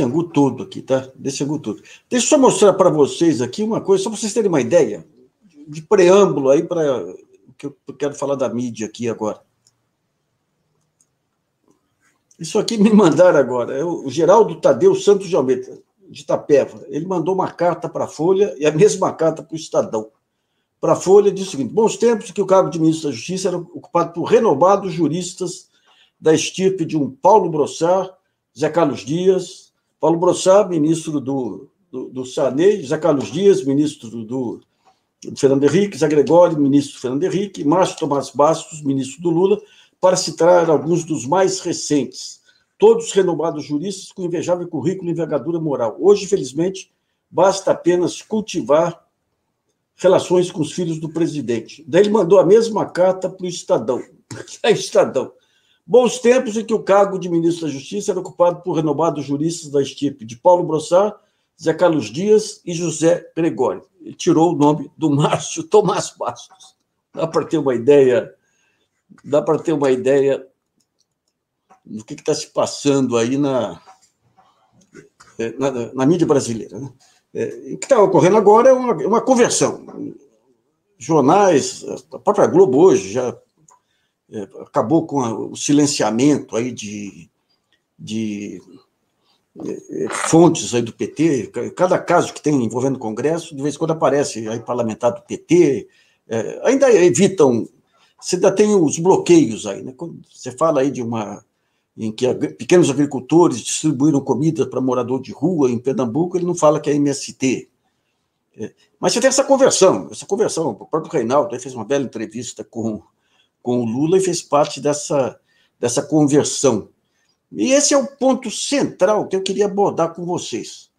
angu todo aqui, tá? Desse angu todo. Deixa eu só mostrar para vocês aqui uma coisa, só para vocês terem uma ideia de preâmbulo aí para o que eu quero falar da mídia aqui agora. Isso aqui me mandaram agora, é o Geraldo Tadeu Santos de Almeida, de Itapeva. Ele mandou uma carta para a Folha e a mesma carta para o Estadão. Para a Folha diz o seguinte: bons tempos que o cargo de ministro da Justiça era ocupado por renomados juristas da estirpe de um Paulo Brossard, Zé Carlos Dias, Paulo Brossard, ministro do Sarney, Zé Carlos Dias, ministro do Fernando Henrique, Zé Gregório, ministro do Fernando Henrique, Márcio Tomás Bastos, ministro do Lula, para citar alguns dos mais recentes. Todos renomados juristas com invejável currículo e envergadura moral. Hoje, infelizmente, basta apenas cultivar relações com os filhos do presidente. Daí ele mandou a mesma carta para o Estadão. Estadão. Bons tempos em que o cargo de ministro da Justiça era ocupado por renomados juristas da estirpe de Paulo Brossard, Zé Carlos Dias e José Gregório. Ele tirou o nome do Márcio Tomás Bastos. Dá para ter uma ideia do que está se passando aí na mídia brasileira. Né? O que está ocorrendo agora é uma conversão. Jornais, a própria Globo hoje já acabou com o silenciamento aí de fontes aí do PT. Cada caso que tem envolvendo o Congresso, de vez em quando aparece aí parlamentar do PT, ainda evitam. Você ainda tem os bloqueios aí, né? Quando você fala aí em que pequenos agricultores distribuíram comida para morador de rua em Pernambuco, ele não fala que é MST. Mas você tem essa conversão. O próprio Reinaldo aí fez uma bela entrevista com o Lula e fez parte dessa conversão. E esse é o ponto central que eu queria abordar com vocês.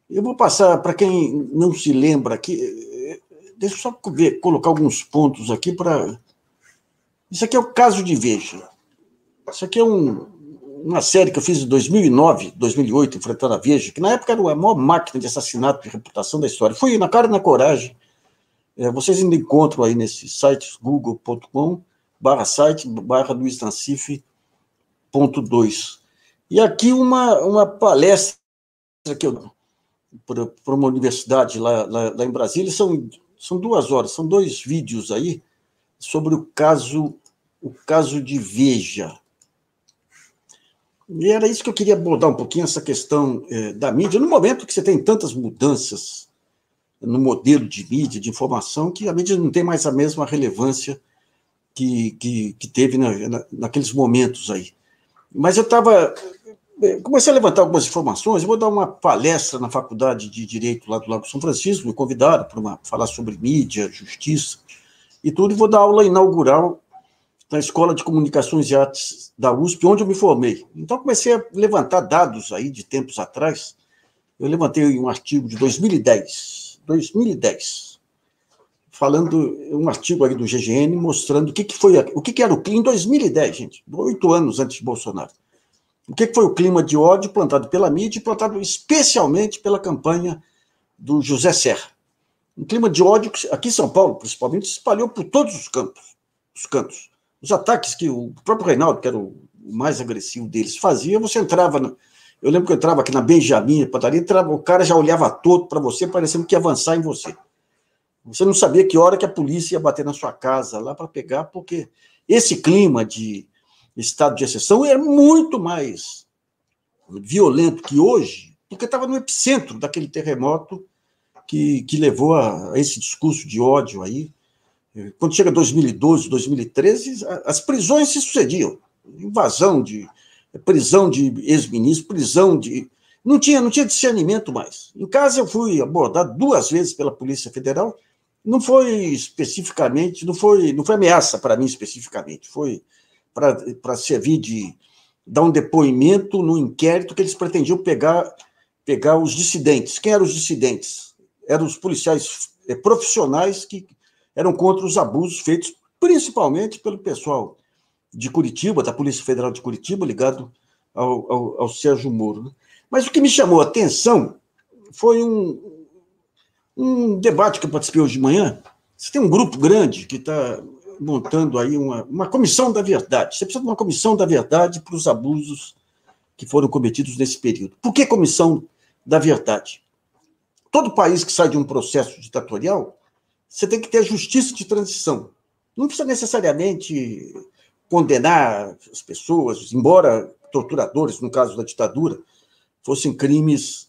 Eu vou passar, para quem não se lembra aqui, deixa eu só colocar alguns pontos aqui para... Isso aqui é o caso de Veja. Isso aqui é uma série que eu fiz em 2009, 2008, enfrentando a Veja, que na época era a maior máquina de assassinato de reputação da história. Fui na cara e na coragem. Vocês ainda encontram aí nesse site, google.com/luisnassif.2. E aqui uma palestra que eu para uma universidade lá em Brasília, são 2 horas, são 2 vídeos aí sobre o caso de Veja. E era isso que eu queria abordar um pouquinho, essa questão da mídia, no momento que você tem tantas mudanças no modelo de mídia, de informação, que a mídia não tem mais a mesma relevância que teve naqueles momentos aí. Mas eu comecei a levantar algumas informações, eu vou dar uma palestra na Faculdade de Direito lá do Lago São Francisco, me convidaram para falar sobre mídia, justiça e tudo, e vou dar aula inaugural na Escola de Comunicações e Artes da USP, onde eu me formei. Então, comecei a levantar dados aí de tempos atrás. Eu levantei um artigo de 2010, falando um artigo aí do GGN, mostrando o que era o clima em 2010, gente, 8 anos antes de Bolsonaro. O que foi o clima de ódio plantado pela mídia e plantado especialmente pela campanha do José Serra. Um clima de ódio que, aqui em São Paulo, principalmente, se espalhou por todos os cantos. Os ataques que o próprio Reinaldo, que era o mais agressivo deles, fazia, você entrava... Eu lembro que eu entrava aqui na Benjamin, padaria, o cara já olhava todo para você, parecendo que ia avançar em você. Você não sabia que hora que a polícia ia bater na sua casa lá para pegar, porque esse clima de estado de exceção é muito mais violento que hoje, porque estava no epicentro daquele terremoto que levou a esse discurso de ódio aí. Quando chega 2012, 2013, as prisões se sucediam. Prisão de ex-ministro, prisão de... Não tinha discernimento mais. Em casa eu fui abordado 2 vezes pela Polícia Federal, não foi especificamente, não foi ameaça para mim especificamente, foi para servir de dar um depoimento no inquérito que eles pretendiam pegar os dissidentes. Quem eram os dissidentes? Eram os policiais profissionais que eram contra os abusos feitos principalmente pelo pessoal de Curitiba, da Polícia Federal de Curitiba, ligado ao Sérgio Moro. Né? Mas o que me chamou a atenção foi um debate que eu participei hoje de manhã. Você tem um grupo grande que está montando aí uma comissão da verdade. Você precisa de uma comissão da verdade para os abusos que foram cometidos nesse período. Por que Comissão da Verdade? Todo país que sai de um processo ditatorial, você tem que ter a justiça de transição. Não precisa necessariamente condenar as pessoas, embora torturadores, no caso da ditadura, fossem crimes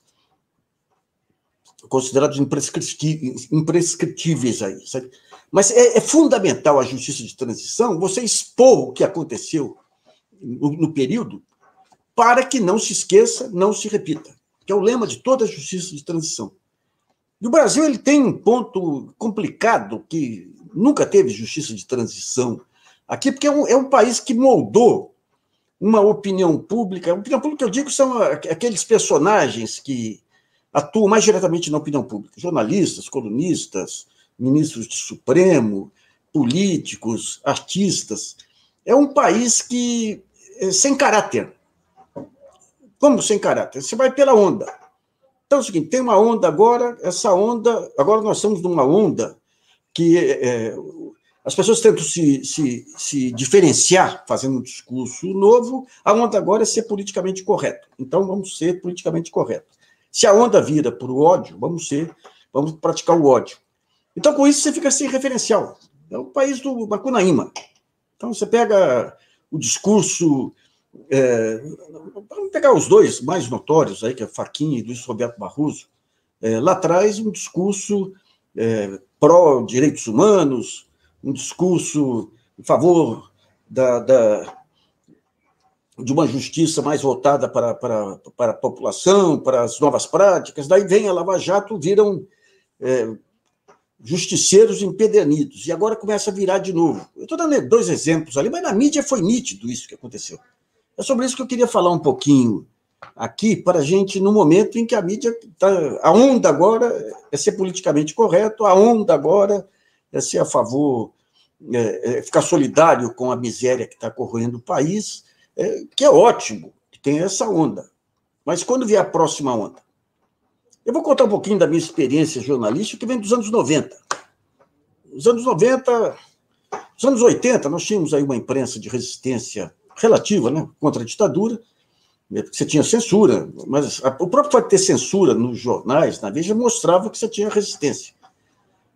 considerados imprescritíveis aí, sabe? Mas é fundamental a justiça de transição você expor o que aconteceu no período para que não se esqueça, não se repita, que é o lema de toda a justiça de transição. E o Brasil ele tem um ponto complicado, que nunca teve justiça de transição aqui, porque é um país que moldou uma opinião pública. A opinião pública, eu digo, são aqueles personagens que atuam mais diretamente na opinião pública, jornalistas, colunistas, ministros de Supremo, políticos, artistas. É um país que sem caráter. Como sem caráter? Você vai pela onda. Então é o seguinte, tem uma onda agora, agora nós estamos numa onda que as pessoas tentam se diferenciar, fazendo um discurso novo, a onda agora é ser politicamente correto. Então vamos ser politicamente corretos. Se a onda vira para o ódio, vamos praticar o ódio. Então, com isso, você fica sem referencial. É o país do Macunaíma. Então, você pega o discurso... vamos pegar os dois mais notórios, aí, que é Fachin e Luiz Roberto Barroso. Lá atrás, um discurso pró-direitos humanos, um discurso em favor de uma justiça mais voltada para a população, para as novas práticas. Daí vem a Lava Jato, viram justiceiros empedernidos, e agora começa a virar de novo. Eu estou dando 2 exemplos ali, mas na mídia foi nítido isso que aconteceu. É sobre isso que eu queria falar um pouquinho aqui, para a gente, no momento em que a mídia está... A onda agora é ser politicamente correto, a onda agora é ser a favor, ficar solidário com a miséria que está corroendo o país, que é ótimo, que tem essa onda. Mas quando vier a próxima onda? Eu vou contar um pouquinho da minha experiência jornalística, que vem dos anos 90. Nos anos 90, nos anos 80, nós tínhamos aí uma imprensa de resistência relativa, né, contra a ditadura, porque você tinha censura, mas o próprio fato de ter censura nos jornais, na Veja, mostrava que você tinha resistência.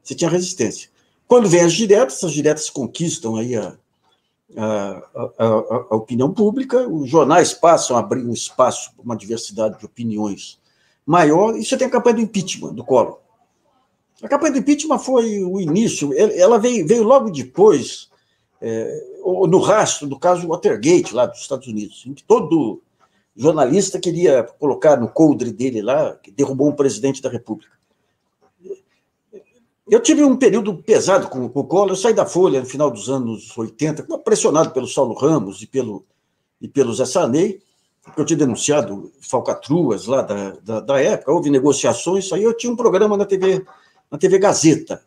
Você tinha resistência. Quando vem as diretas conquistam aí a opinião pública, os jornais passam a abrir um espaço para uma diversidade de opiniões maior, e você tem a campanha do impeachment, do Collor. A campanha do impeachment foi o início, ela veio logo depois, no rastro do caso Watergate, lá dos Estados Unidos, em que todo jornalista queria colocar no coldre dele lá, que derrubou um presidente da República. Eu tive um período pesado com o Collor, eu saí da Folha no final dos anos 80, pressionado pelo Saulo Ramos e pelo Zé Sarney, porque eu tinha denunciado falcatruas lá da época, houve negociações, aí eu tinha um programa na TV Gazeta,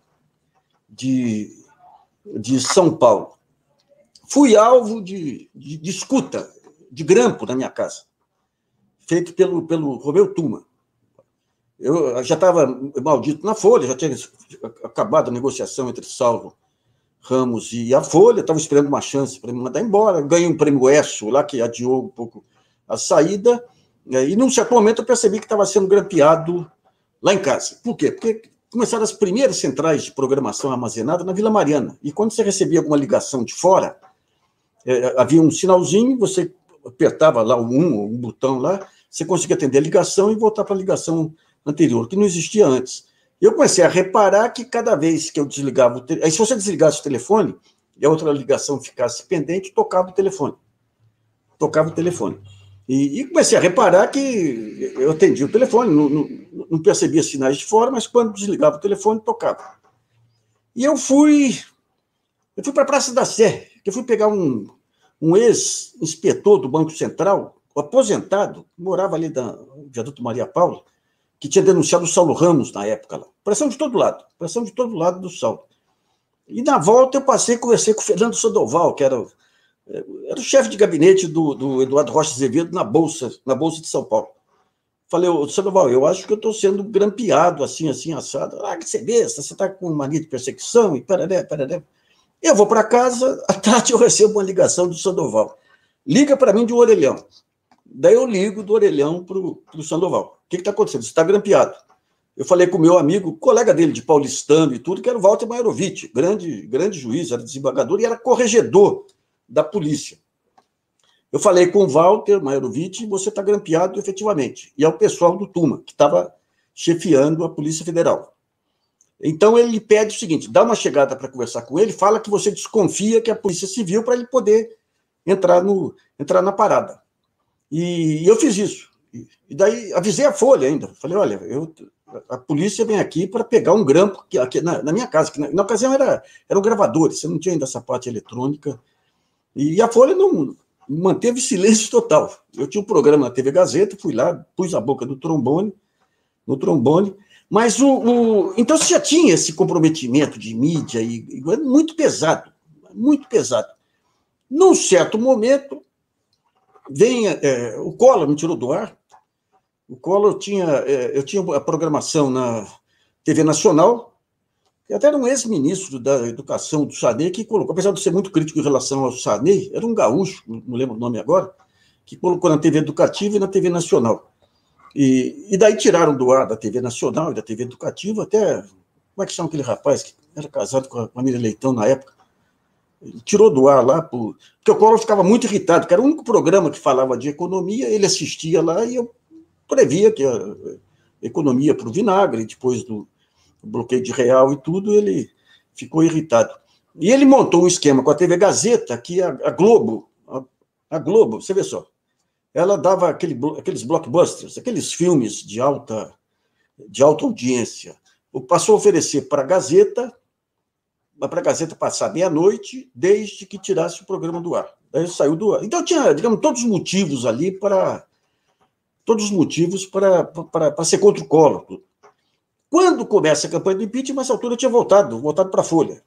de São Paulo. Fui alvo de escuta, de grampo na minha casa, feito pelo Romeu Tuma. Eu já estava maldito na Folha, já tinha acabado a negociação entre Saulo Ramos e a Folha, estava esperando uma chance para me mandar embora, ganhei um prêmio ESSO lá, que adiou um pouco a saída, e num certo momento eu percebi que estava sendo grampeado lá em casa. Por quê? Porque começaram as primeiras centrais de programação armazenada na Vila Mariana, e quando você recebia alguma ligação de fora, havia um sinalzinho, você apertava lá um botão lá, você conseguia atender a ligação e voltar para a ligação anterior, que não existia antes. Eu comecei a reparar que cada vez que eu desligava o telefone, aí se você desligasse o telefone e a outra ligação ficasse pendente, tocava o telefone. E comecei a reparar que eu atendia o telefone, não percebia sinais de fora, mas quando desligava o telefone, tocava. E eu fui para a Praça da Sé, que eu fui pegar um ex-inspetor do Banco Central, aposentado, morava ali no Viaduto Maria Paula, que tinha denunciado o Saulo Ramos na época lá. Pressão de todo lado do Saulo. E na volta eu conversei com o Fernando Sandoval, que era o chefe de gabinete do Eduardo Rocha Azevedo na Bolsa de São Paulo. Falei, Sandoval, eu acho que eu estou sendo grampeado, assim, assado. Que você besta, você está com mania de perseguição, e pararé. Eu vou para casa, à tarde eu recebo uma ligação do Sandoval. Liga para mim de um orelhão. Daí eu ligo do orelhão para o Sandoval. O que está acontecendo? Você está grampeado. Eu falei com o meu amigo, colega dele de paulistano e tudo, que era o Walter Mairovitch, grande juiz, era desembargador e era corregedor da polícia. Eu falei com o Walter Mairovitch e você está grampeado efetivamente. E é o pessoal do Tuma, que estava chefiando a Polícia Federal. Então ele pede o seguinte, dá uma chegada para conversar com ele, fala que você desconfia que é a Polícia Civil para ele poder entrar na parada. E eu fiz isso. E daí avisei a Folha ainda. Falei, olha, a polícia vem aqui para pegar um grampo aqui na minha casa, que na ocasião eram gravadores, você não tinha ainda essa parte eletrônica. E a Folha não manteve silêncio total. Eu tinha um programa na TV Gazeta, fui lá, pus a boca no trombone, mas então você já tinha esse comprometimento de mídia, e muito pesado, muito pesado. Num certo momento, vem o Collor me tirou do ar. O Collor eu tinha a programação na TV Nacional, e até era um ex-ministro da Educação do Sarney que colocou, apesar de ser muito crítico em relação ao Sarney, era um gaúcho, não lembro o nome agora, que colocou na TV Educativa e na TV Nacional. E daí tiraram do ar da TV Nacional e da TV Educativa, até, como é que chama aquele rapaz que era casado com a Miriam Leitão na época? Ele tirou do ar lá, porque o Collor ficava muito irritado, porque era o único programa que falava de economia, ele assistia lá e eu previa que a economia para o vinagre, depois do bloqueio de real e tudo, ele ficou irritado. E ele montou um esquema com a TV Gazeta, que a Globo, você vê só, ela dava aqueles blockbusters, aqueles filmes de alta audiência. Passou a oferecer para a Gazeta passar meia-noite, desde que tirasse o programa do ar. Daí saiu do ar. Então tinha, digamos, todos os motivos ali para ser contra o Collor. Quando começa a campanha do impeachment, nessa altura eu tinha voltado para a Folha.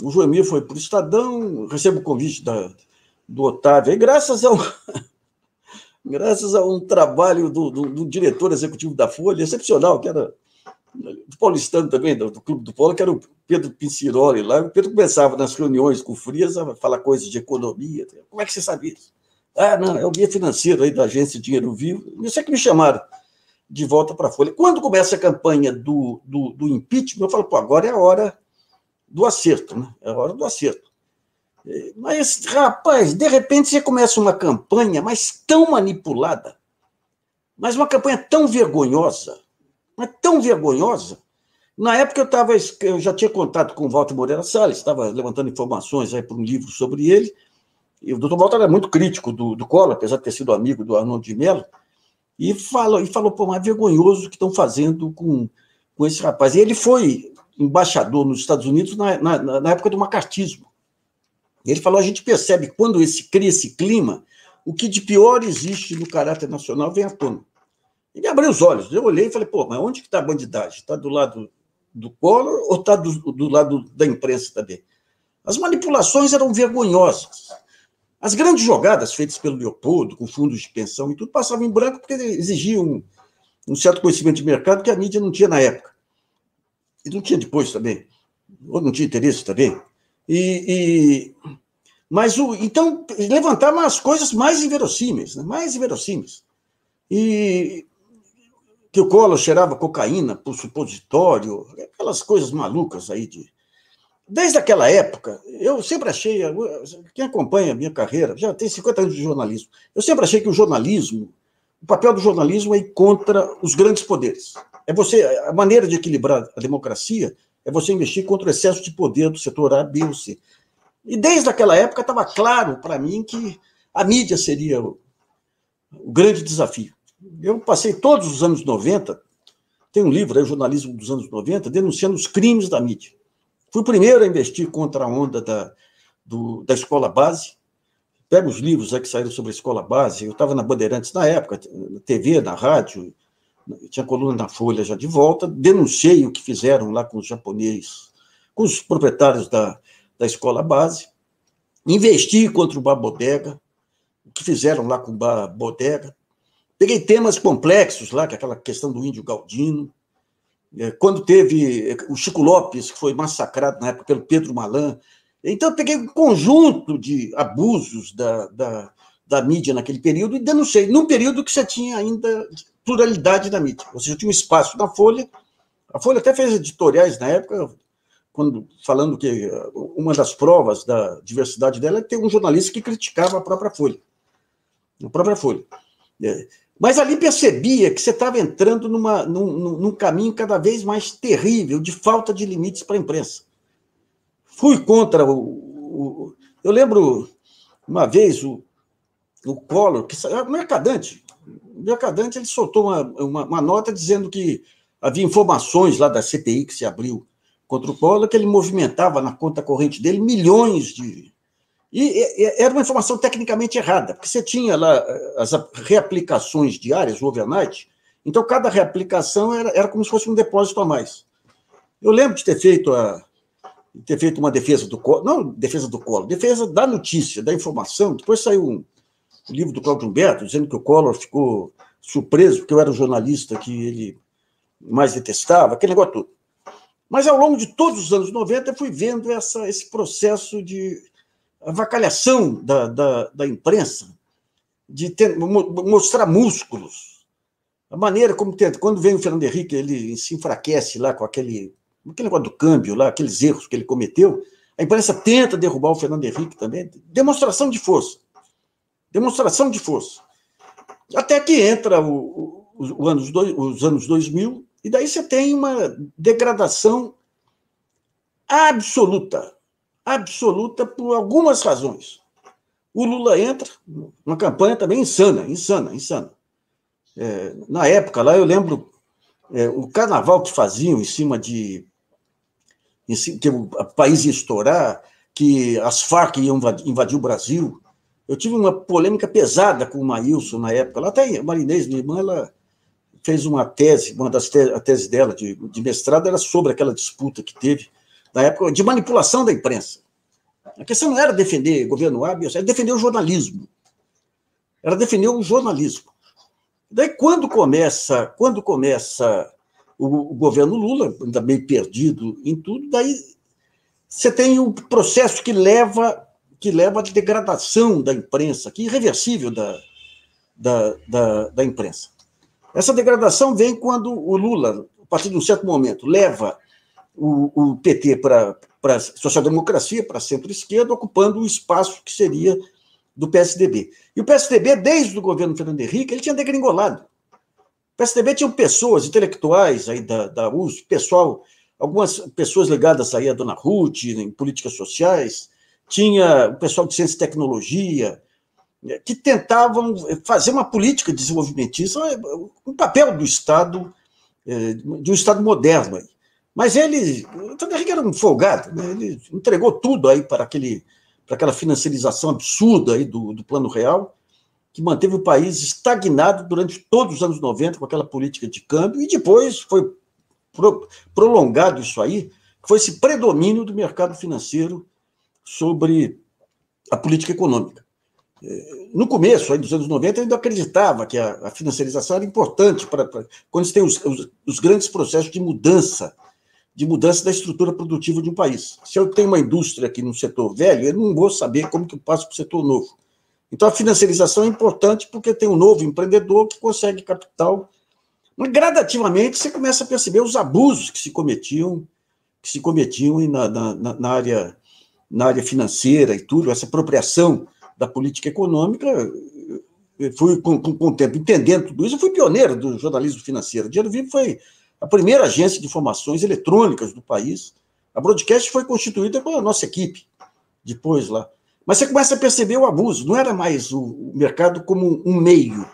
O Joemir foi para o Estadão, recebo o convite do Otávio, e graças a um trabalho do diretor executivo da Folha, excepcional, que era do paulistano também, do Clube do Polo, que era o Pedro Pinciroli lá. O Pedro começava nas reuniões com o Frias a falar coisas de economia. Como é que você sabe isso? Ah, não, é o guia financeiro aí da agência Dinheiro Vivo. Isso é que me chamaram de volta para a Folha. Quando começa a campanha do impeachment, eu falo, pô, agora é a hora do acerto, né? É a hora do acerto. Mas, rapaz, de repente você começa uma campanha, mas tão manipulada, mas uma campanha tão vergonhosa, mas tão vergonhosa. Na época eu já tinha contato com o Walter Moreira Salles, estava levantando informações aí para um livro sobre ele, e o doutor Walter era muito crítico do Collor, apesar de ter sido amigo do Arnoldo de Mello, e falou, pô, mas é vergonhoso o que estão fazendo com esse rapaz. E ele foi embaixador nos Estados Unidos na época do macartismo. Ele falou, a gente percebe quando cria esse clima, o que de pior existe no caráter nacional vem à tona. E me abriu os olhos. Eu olhei e falei, pô, mas onde que está a bandidagem? Está do lado do Collor ou está do lado da imprensa também? As manipulações eram vergonhosas. As grandes jogadas feitas pelo Leopoldo, com fundos de pensão e tudo, passavam em branco porque exigiam um certo conhecimento de mercado que a mídia não tinha na época. E não tinha depois também. Ou não tinha interesse também. Então, levantavam as coisas mais inverossímeis, né? Mais inverossímeis. E que o Collor cheirava cocaína por supositório, aquelas coisas malucas aí. Desde aquela época, eu sempre achei, quem acompanha a minha carreira, já tem 50 anos de jornalismo, eu sempre achei que o papel do jornalismo é ir contra os grandes poderes. A maneira de equilibrar a democracia é você investir contra o excesso de poder do setor A, B ou C. E desde aquela época estava claro para mim que a mídia seria o grande desafio. Eu passei todos os anos 90, tem um livro aí, o Jornalismo dos anos 90, denunciando os crimes da mídia. Fui o primeiro a investir contra a onda da escola base. Pega os livros aí que saíram sobre a escola base. Eu estava na Bandeirantes na época, na TV, na rádio, tinha coluna na Folha já de volta. Denunciei o que fizeram lá com os japoneses, com os proprietários da escola base. Investi contra o Bar Bodega, o que fizeram lá com o Bar Bodega. Peguei temas complexos lá, que é aquela questão do índio Galdino. Quando teve o Chico Lopes, que foi massacrado na época pelo Pedro Malan. Então, eu peguei um conjunto de abusos da mídia naquele período e denunciei, num período que você tinha ainda pluralidade da mídia, ou seja, tinha um espaço na Folha. A Folha até fez editoriais na época, falando que uma das provas da diversidade dela é ter um jornalista que criticava a própria Folha. A própria Folha. Mas ali percebia que você estava entrando num caminho cada vez mais terrível de falta de limites para a imprensa. Fui contra eu lembro uma vez o Collor, o Mercadante, ele soltou uma nota dizendo que havia informações lá da CPI que se abriu contra o Collor, que ele movimentava na conta corrente dele milhões de... E era uma informação tecnicamente errada, porque você tinha lá as reaplicações diárias, o overnight, então cada reaplicação era como se fosse um depósito a mais. Eu lembro de ter feito uma defesa do Collor, não defesa do Collor, defesa da notícia, da informação. Depois saiu um livro do Cláudio Humberto dizendo que o Collor ficou surpreso porque eu era o jornalista que ele mais detestava, aquele negócio todo. Mas ao longo de todos os anos 90 eu fui vendo esse processo de avacalhação da imprensa, de mostrar músculos. A maneira como quando vem o Fernando Henrique, ele se enfraquece lá com aquele negócio do câmbio, lá, aqueles erros que ele cometeu, a imprensa tenta derrubar o Fernando Henrique também. Demonstração de força. Demonstração de força. Até que entra os anos 2000, e daí você tem uma degradação absoluta por algumas razões. O Lula entra numa campanha também insana. Na época, lá eu lembro o carnaval que faziam em cima que o país ia estourar, que as Farc iam invadir o Brasil. Eu tive uma polêmica pesada com o Maílson na época. Lá até a Marinês, minha irmã, ela fez uma tese, a tese dela de mestrado era sobre aquela disputa que teve na época de manipulação da imprensa. A questão não era defender governo hábil, era defender o jornalismo. Era defender o jornalismo. Daí, quando começa o governo Lula, ainda meio perdido em tudo, daí você tem um processo que leva à degradação da imprensa, que é irreversível da imprensa. Essa degradação vem quando o Lula, a partir de um certo momento, leva o PT para a social-democracia, para a centro-esquerda, ocupando o espaço que seria do PSDB. E o PSDB, desde o governo Fernando Henrique, ele tinha degringolado. O PSDB tinha pessoas intelectuais aí da USP, algumas pessoas ligadas aí à Dona Ruth, em políticas sociais, tinha o pessoal de ciência e tecnologia, que tentavam fazer uma política desenvolvimentista, um papel do Estado, de um Estado moderno. Mas o Fernando Henrique era um folgado, né? Ele entregou tudo aí para aquela financiarização absurda aí do Plano Real, que manteve o país estagnado durante todos os anos 90 com aquela política de câmbio, e depois foi prolongado isso aí, que foi esse predomínio do mercado financeiro sobre a política econômica. No começo, aí, dos anos 90, eu ainda acreditava que a financiarização era importante quando você tem os grandes processos de mudança da estrutura produtiva de um país. Se eu tenho uma indústria aqui no setor velho, eu não vou saber como que eu passo para o setor novo. Então, a financiarização é importante porque tem um novo empreendedor que consegue capital. Mas, gradativamente, você começa a perceber os abusos que se cometiam na área financeira e tudo, essa apropriação da política econômica. Eu fui, com o tempo, entendendo tudo isso. Eu fui pioneiro do jornalismo financeiro. O Dinheiro Vivo foi a primeira agência de informações eletrônicas do país. A Broadcast foi constituída com a nossa equipe, depois lá. Mas você começa a perceber o abuso. Não era mais o mercado como um meio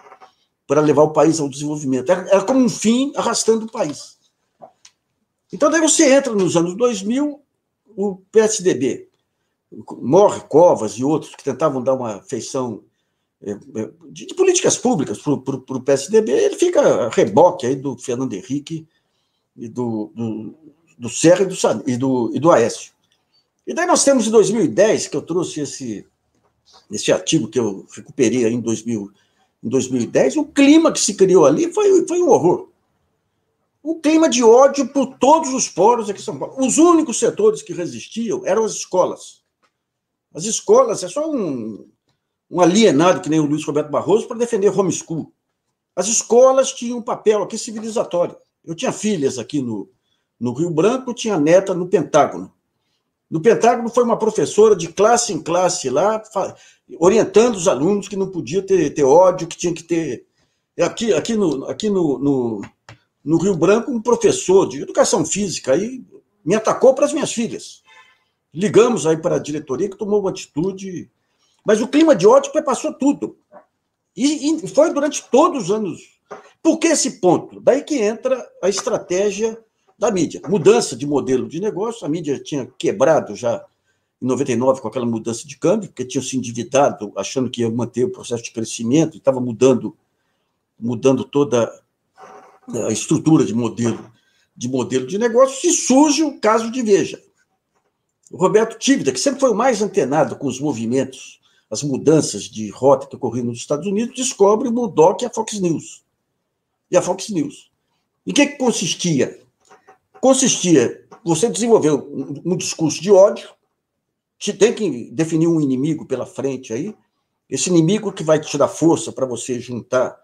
para levar o país ao desenvolvimento. Era como um fim arrastando o país. Então, daí você entra nos anos 2000, o PSDB morre, Covas e outros que tentavam dar uma feição de políticas públicas para o PSDB, ele fica a reboque aí do Fernando Henrique e do Serra e do Aécio. E daí nós temos em 2010, que eu trouxe esse artigo que eu recuperei aí em 2010, o clima que se criou ali foi um horror. Um clima de ódio por todos os poros aqui em São Paulo. Os únicos setores que resistiam eram as escolas. As escolas é só um um alienado que nem o Luiz Roberto Barroso para defender homeschool. As escolas tinham um papel aqui civilizatório. Eu tinha filhas aqui no Rio Branco, tinha neta no Pentágono. No Pentágono foi uma professora de classe em classe lá, orientando os alunos que não podia ter ódio, que tinha que ter... Aqui no Rio Branco, um professor de educação física aí me atacou para as minhas filhas. Ligamos aí para a diretoria que tomou uma atitude... Mas o clima de ódio perpassou tudo. E foi durante todos os anos. Por que esse ponto? Daí que entra a estratégia da mídia. Mudança de modelo de negócio. A mídia tinha quebrado já em 99 com aquela mudança de câmbio, porque tinha se endividado, achando que ia manter o processo de crescimento, e estava mudando toda a estrutura de modelo de negócio, e surge o caso de Veja. O Roberto Tívida, que sempre foi o mais antenado com os movimentos, as mudanças de rota que ocorriam nos Estados Unidos, descobre o Murdoch e a Fox News. Em que consistia? Consistia você desenvolver um discurso de ódio, que tem que definir um inimigo pela frente aí, esse inimigo que vai te dar força para você juntar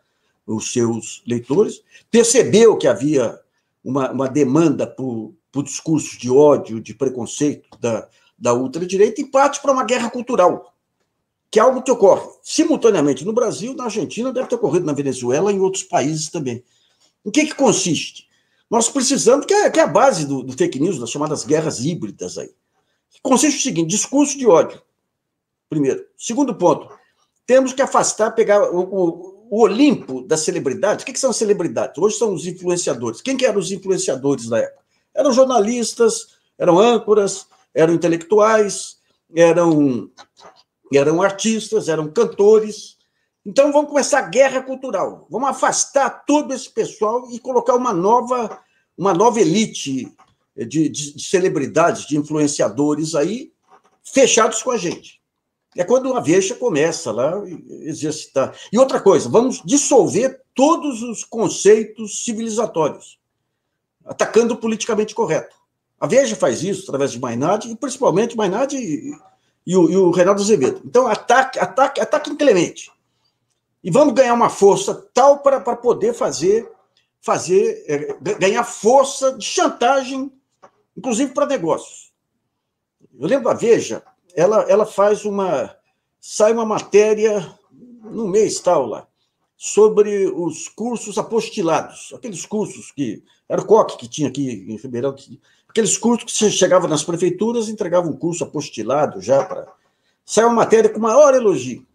os seus leitores, percebeu que havia uma demanda por discursos de ódio, de preconceito da ultradireita, e parte para uma guerra cultural, que é algo que ocorre simultaneamente no Brasil, na Argentina, deve ter ocorrido na Venezuela e em outros países também. Em que consiste? Nós precisamos, que é a base do fake news, das chamadas guerras híbridas aí. Consiste no seguinte: discurso de ódio, primeiro. Segundo ponto, temos que afastar, pegar o Olimpo das celebridades. O que são celebridades? Hoje são os influenciadores. Quem que eram os influenciadores da época? Eram jornalistas, eram âncoras, eram intelectuais, eram artistas, eram cantores. Então vamos começar a guerra cultural. Vamos afastar todo esse pessoal e colocar uma nova elite de celebridades, de influenciadores aí, fechados com a gente. É quando a Veja começa lá a exercitar. E outra coisa, vamos dissolver todos os conceitos civilizatórios, atacando o politicamente correto. A Veja faz isso através de Mainardi, e principalmente Mainardi e o Reinaldo Azevedo. Então, ataque inclemente. E vamos ganhar uma força tal para poder ganhar força de chantagem, inclusive para negócios. Eu lembro da Veja, ela sai uma matéria no mês tal lá, sobre os cursos apostilados, aqueles cursos que era o COC que tinha aqui em Ribeirão, aqueles cursos que você chegava nas prefeituras e entregava um curso apostilado já para... Sai uma matéria com maior elogio.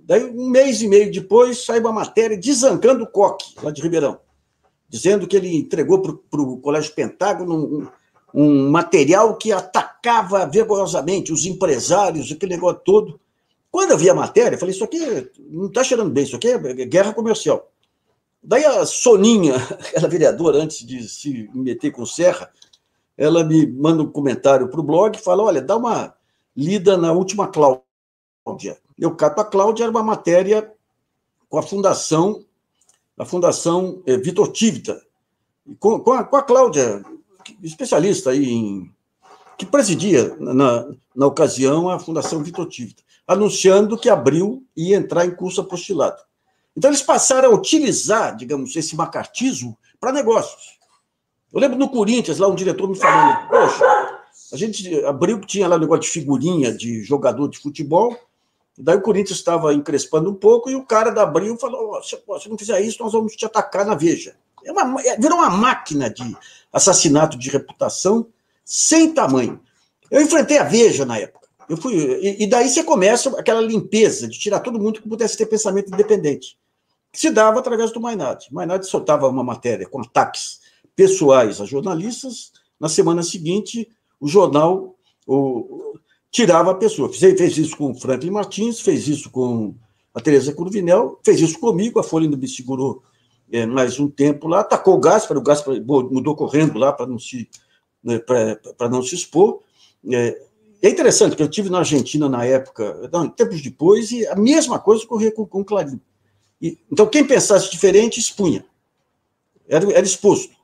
Daí, um mês e meio depois, sai uma matéria desancando o COC, lá de Ribeirão, dizendo que ele entregou para o Colégio Pentágono um material que atacava vergonhosamente os empresários, aquele negócio todo. Quando eu vi a matéria, eu falei, isso aqui não está cheirando bem, isso aqui é guerra comercial. Daí a Soninha, ela vereadora, antes de se meter com o Serra, ela me manda um comentário para o blog e fala, olha, dá uma lida na última Cláudia. Eu cato a Cláudia, era uma matéria com a Fundação Vitor Tívida, com a Cláudia, especialista aí que presidia, na ocasião, a Fundação Vitor Tívida, anunciando que abriu e ia entrar em curso apostilado. Então, eles passaram a utilizar, digamos, esse macartismo para negócios. Eu lembro no Corinthians, lá um diretor me falando, poxa, a gente abriu que tinha lá um negócio de figurinha de jogador de futebol, daí o Corinthians estava encrespando um pouco e o cara da Abril falou, se não fizer isso, nós vamos te atacar na Veja. Virou uma máquina de assassinato de reputação sem tamanho. Eu enfrentei a Veja na época. E daí você começa aquela limpeza de tirar todo mundo que pudesse ter pensamento independente, que se dava através do Mainardi. Mainardi soltava uma matéria com ataques pessoais a jornalistas, na semana seguinte o jornal tirava a pessoa. Fez isso com o Franklin Martins, fez isso com a Tereza Cruvinel, fez isso comigo, a Folha ainda me segurou mais um tempo lá, atacou o Gaspar mudou correndo lá para não se expor. É interessante que eu estive na Argentina na época, tempos depois, e a mesma coisa ocorria com o Clarim. Então, quem pensasse diferente, expunha. Era exposto.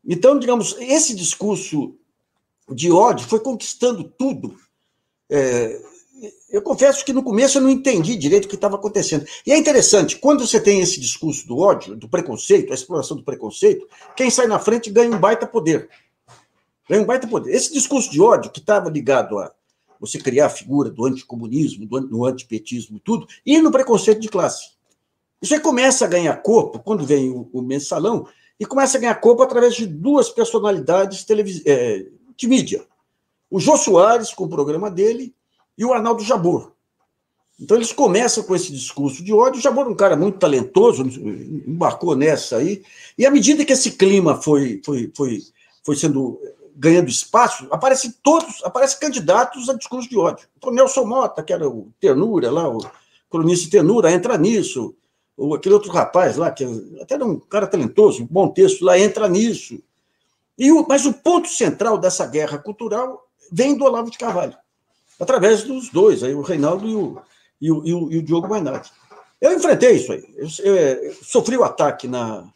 Então, digamos, esse discurso de ódio foi conquistando tudo. eu confesso que no começo eu não entendi direito o que estava acontecendo. E é interessante, quando você tem esse discurso do ódio, do preconceito, a exploração do preconceito, quem sai na frente ganha um baita poder. Ganha um baita poder. Esse discurso de ódio, que estava ligado a você criar a figura do anticomunismo, do antipetismo e tudo, e no preconceito de classe. Isso aí começa a ganhar corpo, quando vem o Mensalão, e começa a ganhar corpo através de duas personalidades de mídia. O Jô Soares, com o programa dele, e o Arnaldo Jabor. Então, eles começam com esse discurso de ódio. O Jabor é um cara muito talentoso, embarcou nessa aí, e à medida que esse clima foi sendo ganhando espaço, aparecem candidatos a discurso de ódio. Então, Nelson Mota, que era o Ternura, lá, o colunista Ternura, entra nisso. Ou aquele outro rapaz lá, que até era um cara talentoso, um bom texto lá, entra nisso. Mas o ponto central dessa guerra cultural vem do Olavo de Carvalho, através dos dois, aí, o Reinaldo e o Diogo Mainardi. Eu enfrentei isso aí. Eu sofri o ataque na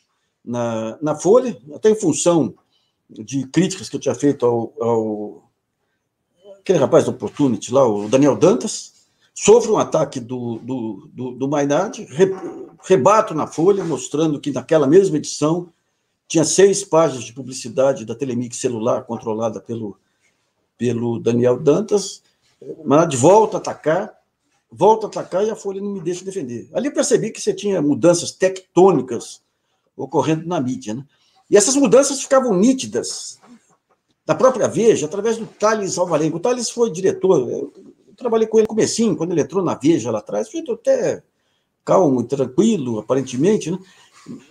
Folha, até em função de críticas que eu tinha feito aquele rapaz do Opportunity lá, o Daniel Dantas. Sofro um ataque do Mainardi, rebato na Folha, mostrando que naquela mesma edição tinha 6 páginas de publicidade da Telemix celular controlada pelo Daniel Dantas. Mainardi volta a atacar e a Folha não me deixa defender. Ali eu percebi que você tinha mudanças tectônicas ocorrendo na mídia, né? E essas mudanças ficavam nítidas da própria Veja, através do Thales Alvarenga. O Thales foi diretor, eu trabalhei com ele no comecinho, quando ele entrou na Veja lá atrás, foi até calmo e tranquilo, aparentemente, né?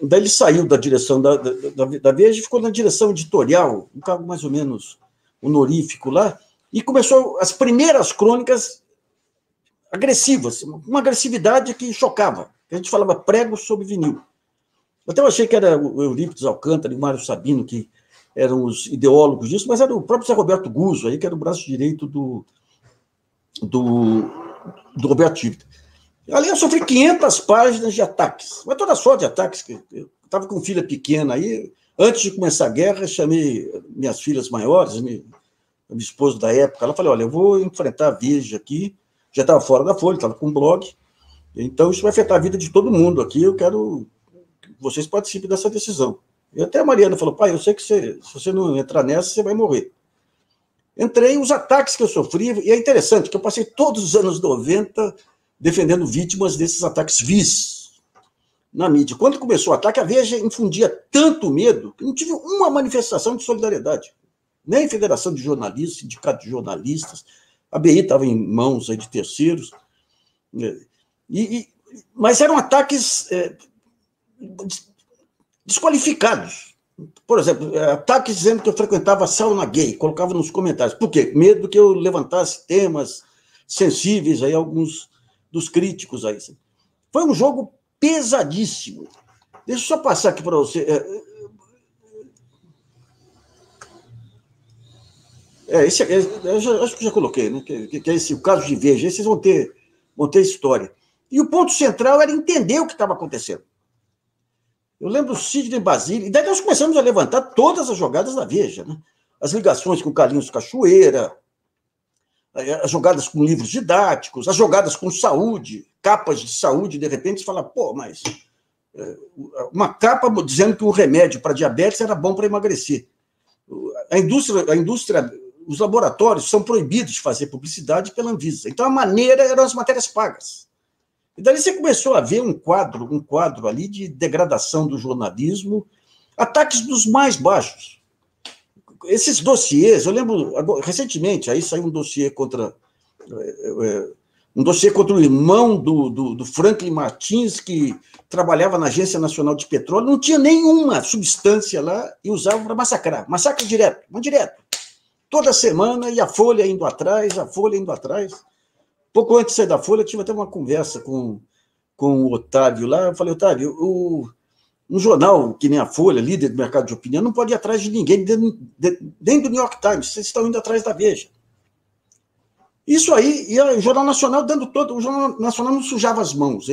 Daí ele saiu da direção da Veja e ficou na direção editorial, um cargo mais ou menos honorífico lá, e começou as primeiras crônicas agressivas, uma agressividade que chocava. A gente falava prego sobre vinil. Até eu achei que era o Eurípides Alcântara e o Mário Sabino que eram os ideólogos disso, mas era o próprio Zé Roberto Guzzo, aí, que era o braço direito do Roberto Tivita. Ali eu sofri 500 páginas de ataques, mas toda sorte de ataques. Eu estava com filha pequena aí. Antes de começar a guerra, chamei minhas filhas maiores, a minha esposa da época, ela falou: olha, eu vou enfrentar a Veja aqui, já estava fora da Folha, estava com um blog, então isso vai afetar a vida de todo mundo aqui, eu quero que vocês participem dessa decisão. E até a Mariana falou: pai, eu sei que se você não entrar nessa, você vai morrer. Entrei, os ataques que eu sofri, e é interessante que eu passei todos os anos 90 defendendo vítimas desses ataques vis na mídia. Quando começou o ataque, a Veja infundia tanto medo que não tive uma manifestação de solidariedade. Nem Federação de Jornalistas, Sindicato de Jornalistas, a BI estava em mãos aí de terceiros. Mas eram ataques desqualificados. Por exemplo, ataques dizendo que eu frequentava sauna gay, colocava nos comentários. Por quê? Medo que eu levantasse temas sensíveis aí, alguns dos críticos aí. Foi um jogo pesadíssimo. Deixa eu só passar aqui para você. Eu acho que já coloquei, né? Que é o caso de Veja. Esses vão ter história. E o ponto central era entender o que estava acontecendo. Eu lembro o Sidney Basile, e daí nós começamos a levantar todas as jogadas da Veja, né? As ligações com Carlinhos Cachoeira, as jogadas com livros didáticos, as jogadas com saúde, capas de saúde, de repente você fala, pô, mas uma capa dizendo que o remédio para diabetes era bom para emagrecer. A indústria, os laboratórios são proibidos de fazer publicidade pela Anvisa. Então a maneira eram as matérias pagas. E daí você começou a ver um quadro ali de degradação do jornalismo, ataques dos mais baixos. Esses dossiês, eu lembro, recentemente, aí saiu um dossiê contra o irmão do Franklin Martins, que trabalhava na Agência Nacional de Petróleo, não tinha nenhuma substância lá e usava para massacrar. Massacre direto. Toda semana, e a Folha indo atrás. Pouco antes de sair da Folha, eu tive até uma conversa com o Otávio lá. Eu falei: Otávio, um jornal que nem a Folha, líder do mercado de opinião, não pode ir atrás de ninguém, nem do New York Times, vocês estão indo atrás da Veja. Isso aí, e o Jornal Nacional o Jornal Nacional não sujava as mãos.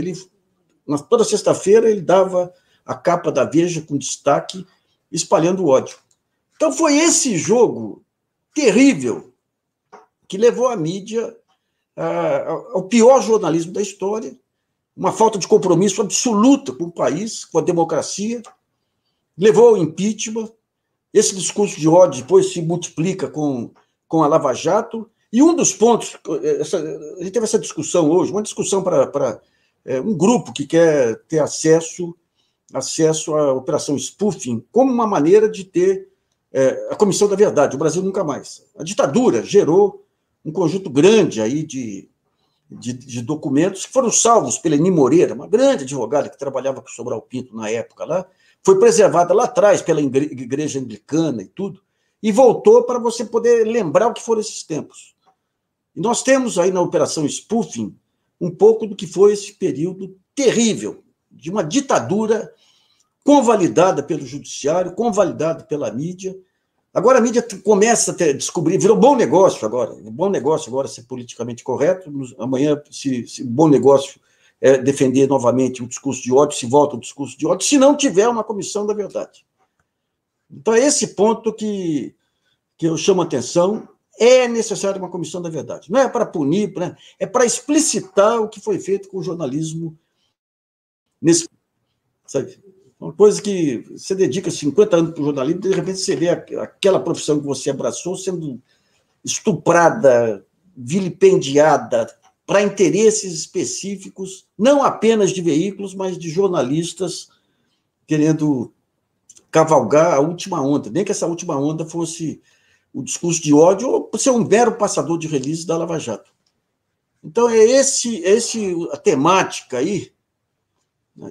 Toda sexta-feira ele dava a capa da Veja com destaque, espalhando o ódio. Então foi esse jogo terrível que levou a mídia ao pior jornalismo da história, uma falta de compromisso absoluta com o país, com a democracia, levou ao impeachment. Esse discurso de ódio depois se multiplica com a Lava Jato, e um dos pontos, a gente teve essa discussão hoje, uma discussão para um grupo que quer ter acesso à Operação Spoofing como uma maneira de ter a Comissão da Verdade, o Brasil nunca mais. A ditadura gerou um conjunto grande aí de documentos que foram salvos pela Eni Moreira, uma grande advogada que trabalhava com Sobral Pinto na época lá, foi preservada lá atrás pela Igreja Anglicana e tudo, e voltou para você poder lembrar o que foram esses tempos. E nós temos aí na Operação Spoofing um pouco do que foi esse período terrível, de uma ditadura convalidada pelo judiciário, convalidada pela mídia. Agora a mídia começa a descobrir, virou bom negócio agora ser politicamente correto, amanhã, se bom negócio é defender novamente o discurso de ódio, se volta o discurso de ódio, se não tiver uma comissão da verdade. Então é esse ponto que eu chamo a atenção. É necessário uma comissão da verdade. Não é para punir, é para explicitar o que foi feito com o jornalismo nesse. Sabe? Uma coisa que você dedica 50 anos para o jornalismo, de repente você vê aquela profissão que você abraçou sendo estuprada, vilipendiada para interesses específicos, não apenas de veículos, mas de jornalistas querendo cavalgar a última onda. Nem que essa última onda fosse o discurso de ódio ou ser um mero passador de release da Lava Jato. Então, a temática aí,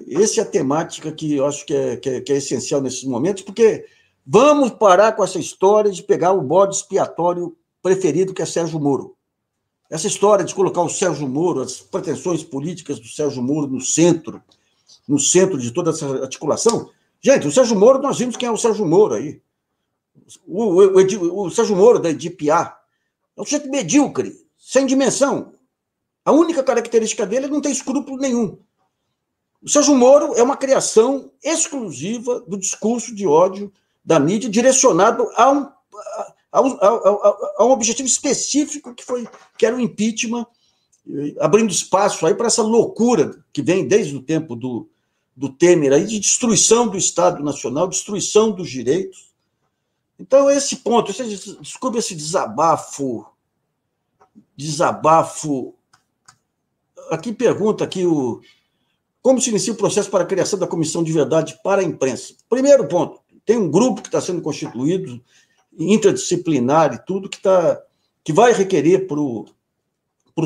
essa é a temática que eu acho que é essencial nesses momentos, porque vamos parar com essa história de pegar o bode expiatório preferido, que é Sérgio Moro. Essa história de colocar o Sérgio Moro, as pretensões políticas do Sérgio Moro no centro de toda essa articulação. Gente, o Sérgio Moro, nós vimos quem é o Sérgio Moro aí. O Sérgio Moro, da EDIPA, é um sujeito medíocre, sem dimensão. A única característica dele é não ter escrúpulo nenhum. O Sérgio Moro é uma criação exclusiva do discurso de ódio da mídia, direcionado a um objetivo específico que era o impeachment, abrindo espaço aí para essa loucura que vem desde o tempo do Temer, aí, de destruição do Estado Nacional, destruição dos direitos. Então, esse ponto, você descobre esse desabafo. Aqui pergunta como se inicia o processo para a criação da Comissão de Verdade para a Imprensa. Primeiro ponto, tem um grupo que está sendo constituído, interdisciplinar e tudo, que vai requerer para o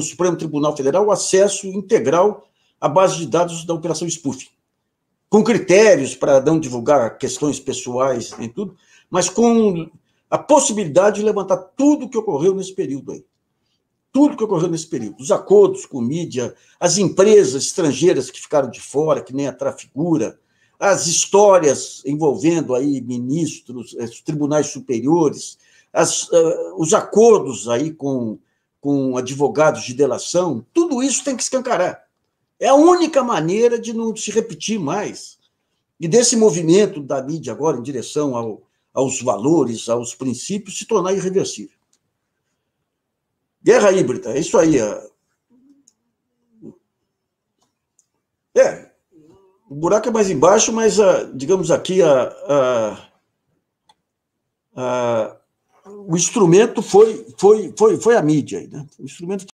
Supremo Tribunal Federal o acesso integral à base de dados da Operação Spoofing, com critérios para não divulgar questões pessoais e tudo, mas com a possibilidade de levantar tudo o que ocorreu nesse período aí. Tudo que ocorreu nesse período. Os acordos com mídia, as empresas estrangeiras que ficaram de fora, que nem a Trafigura, as histórias envolvendo aí ministros, os tribunais superiores, os acordos aí com advogados de delação, tudo isso tem que escancarar. É a única maneira de não se repetir mais. E desse movimento da mídia agora em direção aos valores, aos princípios, se tornar irreversível. Guerra híbrida, é isso aí. O buraco é mais embaixo, mas, digamos aqui, o instrumento foi a mídia. Né? O instrumento